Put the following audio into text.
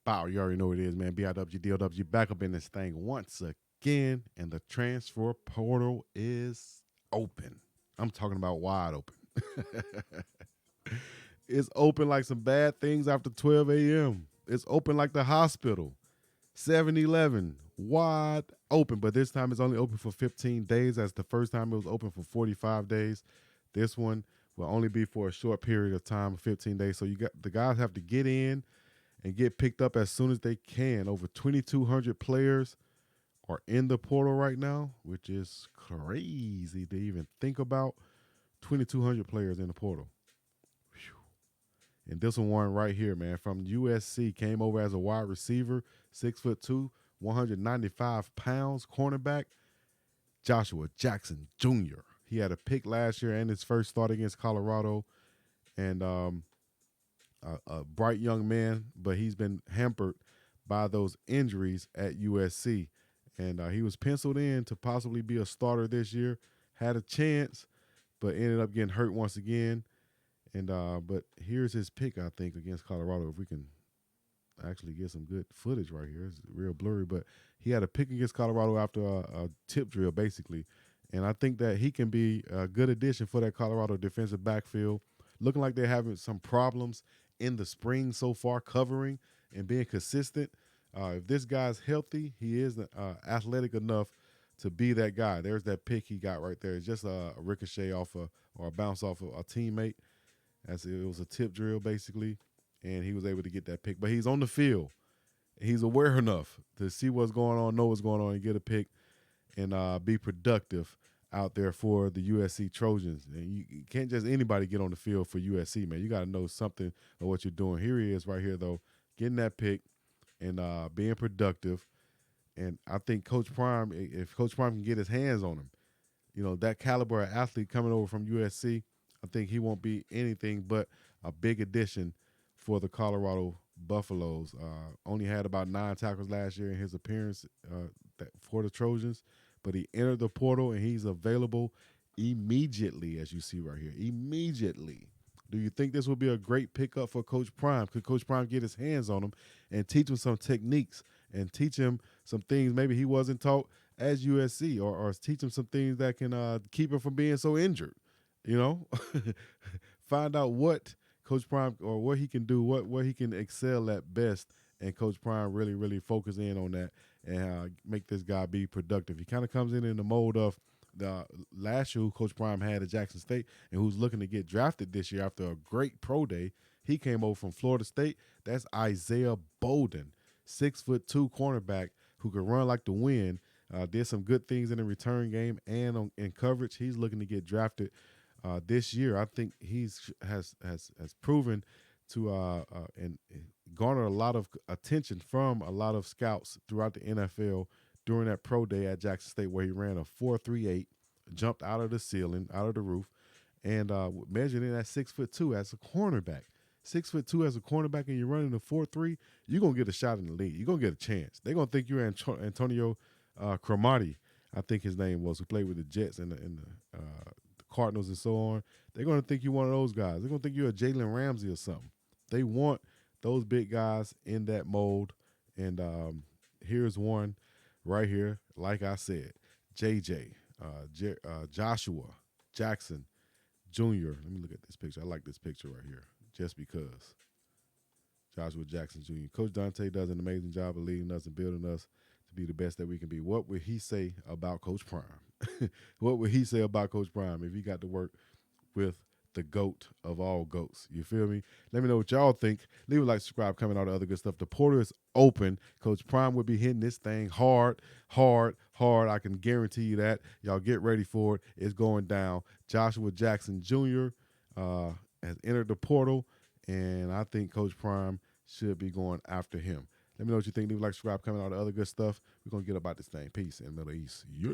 Bow, you already know what it is, man. BIWDLW back up in this thing once again, and the transfer portal is open. I'm talking about wide open. It's open like some bad things after 12 a.m. It's open like the hospital. 7-Eleven, wide open, but this time it's only open for 15 days. That's the first time it was open for 45 days. This one will only be for a short period of time, 15 days. So you got the guys have to get in and get picked up as soon as they can. Over 2,200 players are in the portal right now, which is crazy to even think about. 2,200 players in the portal. Whew. And this one right here, man, from USC, came over as a wide receiver, 6'2", 195 pounds, cornerback, Joshua Jackson Jr. He had a pick last year and his first start against Colorado, and a bright young man, but he's been hampered by those injuries at USC. And he was penciled in to possibly be a starter this year. Had a chance, but ended up getting hurt once again. And but here's his pick, I think, against Colorado. If we can actually get some good footage right here, it's real blurry. But he had a pick against Colorado after a tip drill, basically. And I think that he can be a good addition for that Colorado defensive backfield. Looking like they're having some problems in the spring so far, covering and being consistent. If this guy's healthy, he is athletic enough to be that guy. There's that pick he got right there. It's just a ricochet off or a bounce off of a teammate. As it was a tip drill basically, and he was able to get that pick. But he's on the field. He's aware enough to see what's going on, know what's going on, and get a pick and be productive out there for the USC Trojans. And you can't just anybody get on the field for USC, man. You got to know something of what you're doing. Here he is right here, though, getting that pick and being productive. And I think Coach Prime, if Coach Prime can get his hands on him, you know, that caliber of athlete coming over from USC, I think he won't be anything but a big addition for the Colorado Buffaloes. Only had about 9 tackles last year in his appearance for the Trojans, but he entered the portal and he's available immediately, as you see right here. Immediately. Do you think this will be a great pickup for Coach Prime? Could Coach Prime get his hands on him and teach him some techniques and teach him some things maybe he wasn't taught as USC, or teach him some things that can keep him from being so injured? You know, find out what Coach Prime or what he can do, what he can excel at best, and Coach Prime really focus in on that and make this guy be productive. He kind of comes in the mold of the last year who Coach Prime had at Jackson State and who's looking to get drafted this year after a great pro day. He came over from Florida State. That's Isaiah Bolden, 6'2" cornerback who can run like the wind. Did some good things in the return game and in coverage. He's looking to get drafted this year. I think he's has proven to and garner a lot of attention from a lot of scouts throughout the NFL during that pro day at Jackson State, where he ran a 4.38, jumped out of the ceiling, out of the roof, and measured in at 6'2" as a cornerback. 6'2" as a cornerback, and you're running a 4.3, you're gonna get a shot in the league. You're gonna get a chance. They're gonna think you're Antonio Cromartie, I think his name was, who played with the Jets and the Cardinals and so on. They're going to think you're one of those guys. They're going to think you're a Jalen Ramsey or something. They want those big guys in that mold. And here's one right here. Like I said, Joshua Jackson Jr. Let me look at this picture. I like this picture right here just because. Joshua Jackson Jr. Coach Dante does an amazing job of leading us and building us to be the best that we can be. What would he say about Coach Prime? What would he say about Coach Prime if he got to work with the GOAT of all GOATs? You feel me? Let me know what y'all think. Leave a like, subscribe, comment, all the other good stuff. The portal is open. Coach Prime will be hitting this thing hard. I can guarantee you that. Y'all get ready for it. It's going down. Joshua Jackson Jr. Has entered the portal, and I think Coach Prime should be going after him. Let me know what you think. Leave a like, subscribe, comment, all the other good stuff. We're going to get about this thing. Peace in the Middle East. Yeah.